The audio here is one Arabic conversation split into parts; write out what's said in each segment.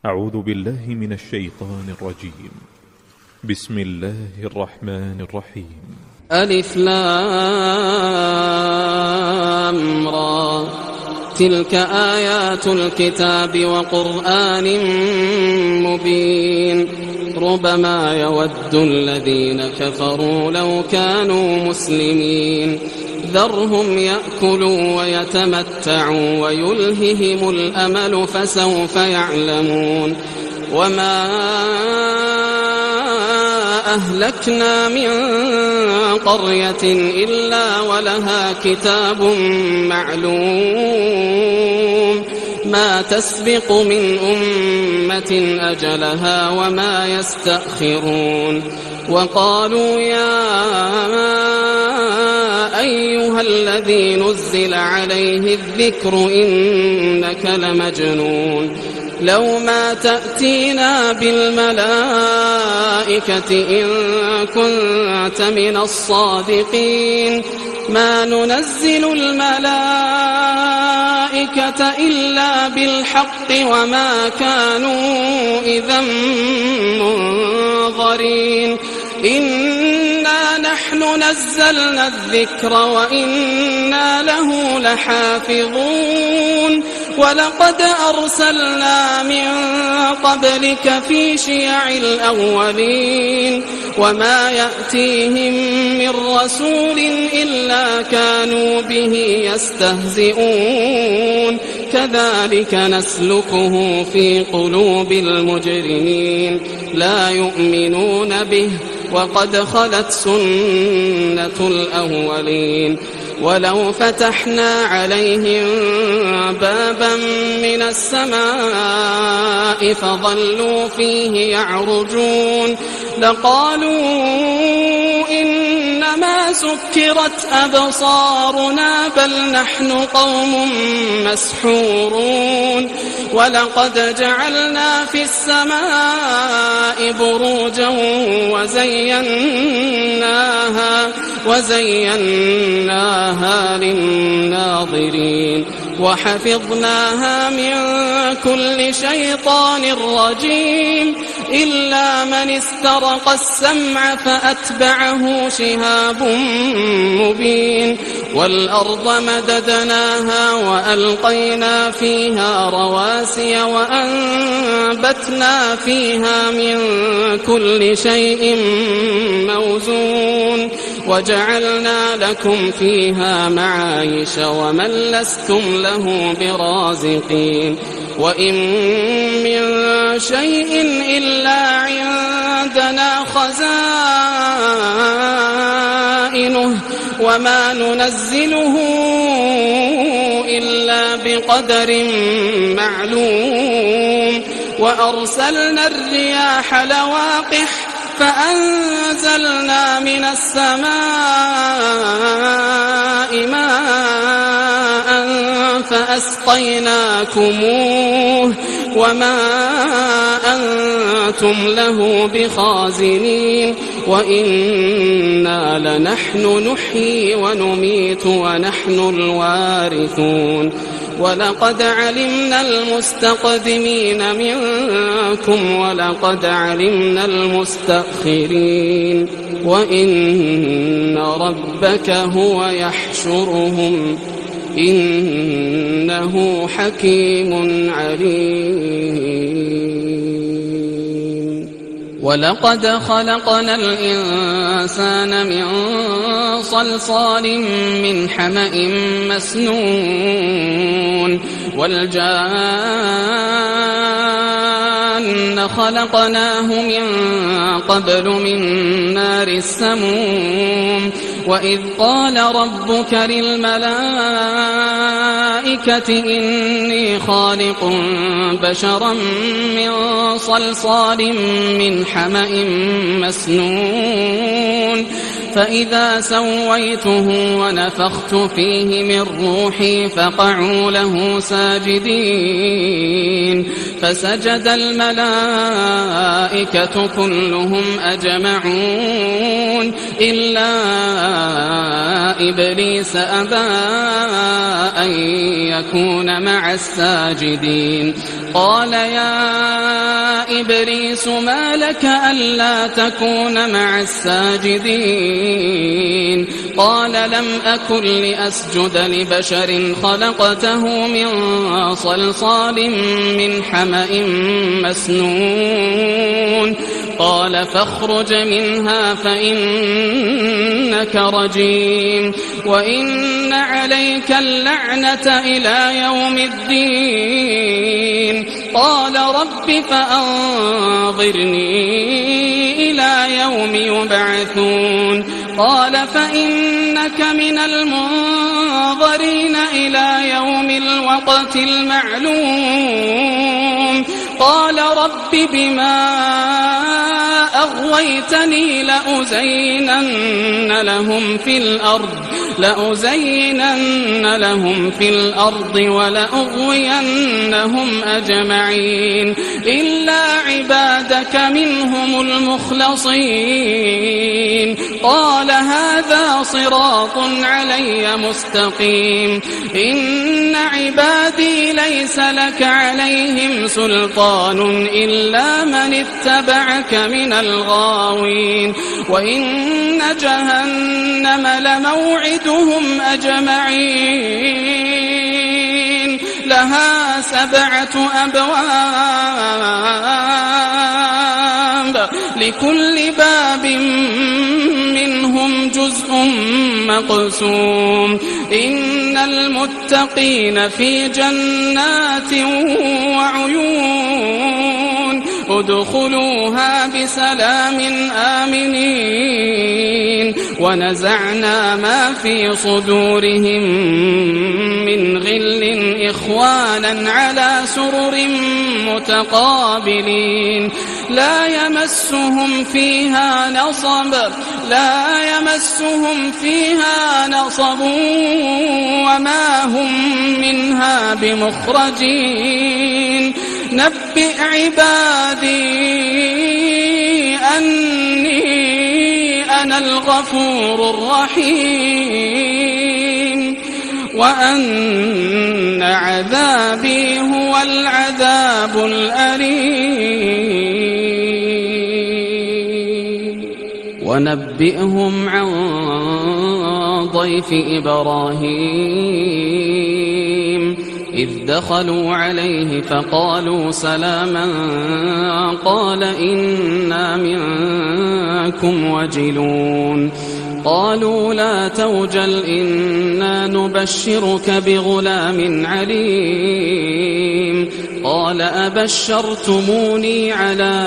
أعوذ بالله من الشيطان الرجيم. بسم الله الرحمن الرحيم. ألف لام را تلك آيات الكتاب وقرآن مبين ربما يود الذين كفروا لو كانوا مسلمين ذرهم يأكلوا ويتمتعوا ويلههم الأمل فسوف يعلمون وما أهلكنا من قرية إلا ولها كتاب معلوم ما تسبق من أمة أجلها وما يستأخرون وقالوا يا أيها الذي نزل عليه الذكر إنك لمجنون لو ما تأتينا بالملائكة إن كنت من الصادقين ما ننزل الملائكة إلا بالحق وما كانوا إذا منظرين إنا نحن نزلنا الذكر وإنا له لحافظون ولقد أرسلنا من قبلك في شيع الأولين وما يأتيهم من رسول إلا كانوا به يستهزئون كذلك نسلكه في قلوب المجرمين لا يؤمنون به وقد خلت سنة الأولين ولو فتحنا عليهم بابا من السماء فظلوا فيه يعرجون لقالوا إنما سكرت أبصارنا بل نحن قوم مسحورون ولقد جعلنا في السماء بروجا وزيناها للناظرين وحفظناها من كل شيطان رجيم إلا من استرق السمع فأتبعه شهاب مبين والأرض مددناها وألقينا فيها رواسي وأنبتنا فيها من كل شيء موزون وجعلنا لكم فيها معايش ومن لستم له برازقين وإن من شيء إلا عندنا خزائنه وما ننزله إلا بقدر معلوم وأرسلنا الرياح لواقح فأنزلنا من السماء ماء فأسقيناكموه وما أنتم له بخازنين وإنا لنحن نحيي ونميت ونحن الوارثون ولقد علمنا المستقدمين منكم ولقد علمنا المستأخرين وإن ربك هو يحشرهم إنه حكيم عليم ولقد خلقنا الإنسان من صلصال من حمأ مسنون والجان خلقناه من قبل من نار السموم وإذ قال ربك للملائكة إني خالق بشرا من صلصال من حمأ مسنون فإذا سويته ونفخت فيه من روحي فقعوا له ساجدين فسجد الملائكة كلهم أجمعون إلا إبليس أبى أن يكون مع الساجدين قال يا إبليس ما لك ألا تكون مع الساجدين قال لم أكن لأسجد لبشر خلقته من صلصال من حمأ مسنون قال فاخرج منها فإنك رجيم وإن عليك اللعنة إلى يوم الدين قال رب فأنظرني إلى يوم يبعثون قال فإنك من المنظرين إلى يوم الوقت المعلوم قال رب بما أغويتني لأزينن لهم في الأرض ولأغوينهم أجمعين إلا عبادك منهم المخلصين قال هذا صراط علي مستقيم إن عبادي ليس لك عليهم سلطان إلا من اتبعك من الغاوين وإن جهنم لموعدهم أجمعين لها 7 أبواب لكل باب منهم جزء مقسوم إن المتقين في جنات وعيون ادخلوها بسلام آمنين ونزعنا ما في صدورهم من غل إخوانا على سرر متقابلين لا يمسهم فيها نصب وما هم منها بمخرجين نبئ عبادي أني أنا الغفور الرحيم وأن عذابي هو العذاب الأليم ونبئهم عن ضيف إبراهيم إذ دخلوا عليه فقالوا سلاما قال إنا منكم وجلون قالوا لا توجل إنا نبشرك بغلام عليم قال أبشرتموني على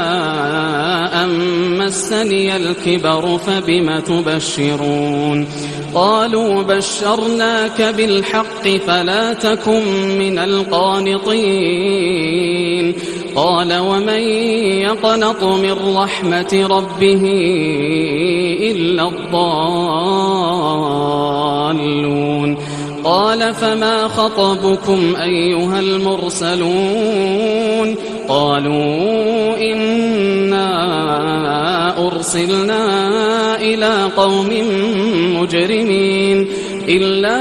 أن مسني الكبر فبم تبشرون قالوا بشرناك بالحق فلا تكن من القانطين قال ومن يقنط من رحمة ربه إلا الضالون قال فما خطبكم أيها المرسلون قالوا إنا أرسلنا إلى قوم مجرمين إلا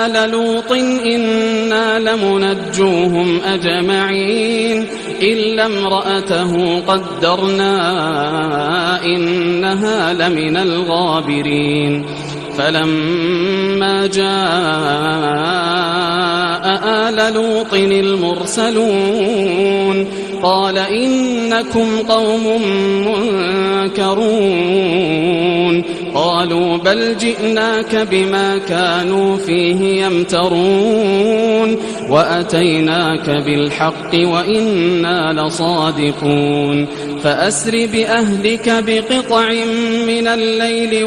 آل لوط إنا لمنجوهم أجمعين إلا امرأته قدرنا إنها لمن الغابرين فلما جاء آل لوط المرسلون قال إنكم قوم منكرون قالوا بل جئناك بما كانوا فيه يمترون وأتيناك بالحق وإنا لصادقون فأسر بأهلك بقطع من الليل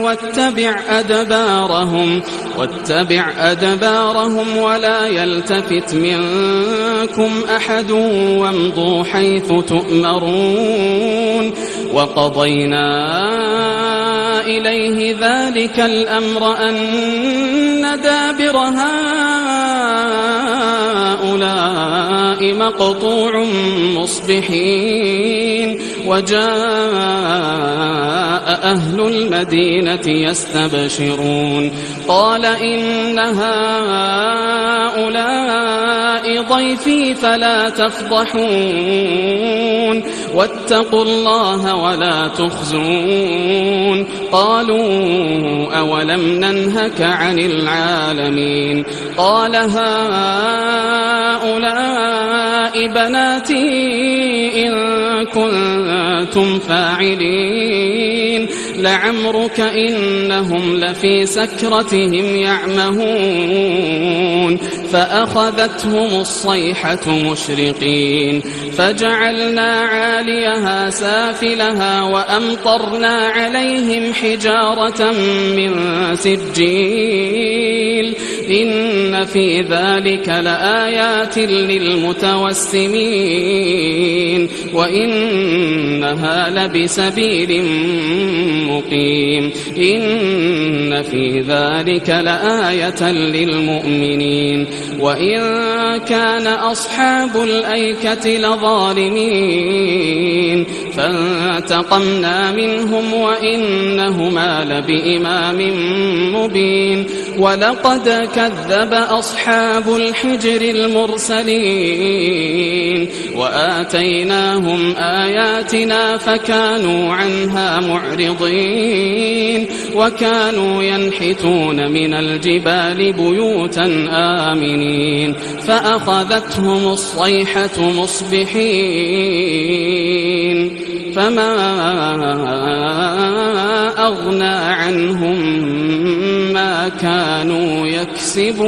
واتبع أدبارهم ولا يلتفت منكم أحد وامضوا حيث تؤمرون وقضينا إليه ذلك الأمر أن دابر هؤلاء مقطوع مصبحين وجاء أهل المدينة يستبشرون قال إن هؤلاء ضيفي فلا تفضحون واتقوا الله ولا تخزون قالوا أولم ننهك عن العالمين قال هؤلاء بناتي إن كنتم فاعلين لعمرك إنهم لفي سكرتهم يعمهون فأخذتهم الصيحة مشرقين فجعلنا عاليها سافلها وأمطرنا عليهم حجارة من سجيل إن في ذلك لآيات للمتوسمين وإنها لبسبيل مقيم إن في ذلك لآية للمؤمنين وإن كان أصحاب الأيكة لظالمين فانتقمنا منهم وإنهما لبإمام مبين ولقد كذب أصحاب الحجر المرسلين وآتيناهم آياتنا فكانوا عنها معرضين وكانوا ينحتون من الجبال بيوتا آمنين فأخذتهم الصيحة مصبحين فما أغنى عنهم ما كانوا يكسبون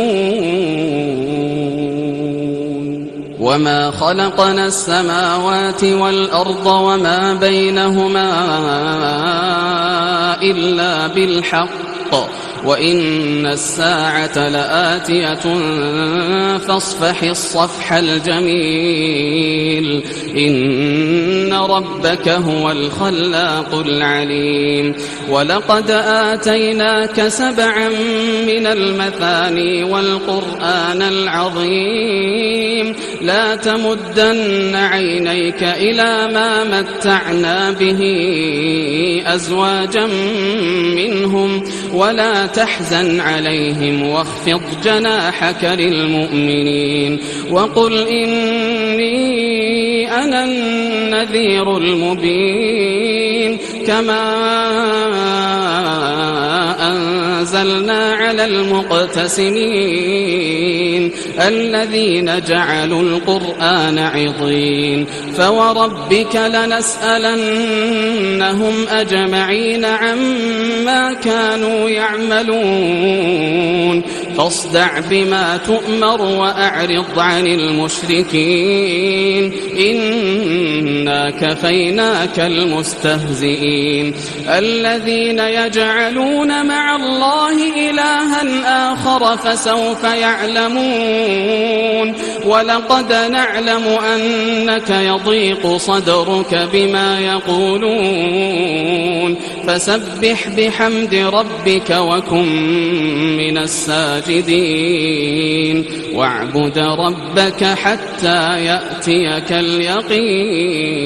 وما خلقنا السماوات والأرض وما بينهما إلا بالحق وإن الساعة لآتية فاصفح الصفح الجميل إن ربك هو الخلاق العليم ولقد آتيناك 7 من المثاني والقرآن العظيم لا تمدن عينيك إلى ما متعنا به أزواجا منهم ولا تحزن عليهم واخفض جناحك للمؤمنين وقل إني أنا النذير المبين كما أنزلنا على المقتسمين الذين جعلوا القرآن عضين فوربك لنسألنهم أجمعين عما كانوا يعملون فاصدع بما تؤمر وأعرض عن المشركين إنا كفيناك المستهزئين الذين يجعلون مع الله إلها آخر فسوف يعلمون ولقد نعلم أنك يضيق صدرك بما يقولون فسبح بحمد ربك وكن من الساجدين واعبد ربك حتى يأتيك اليقين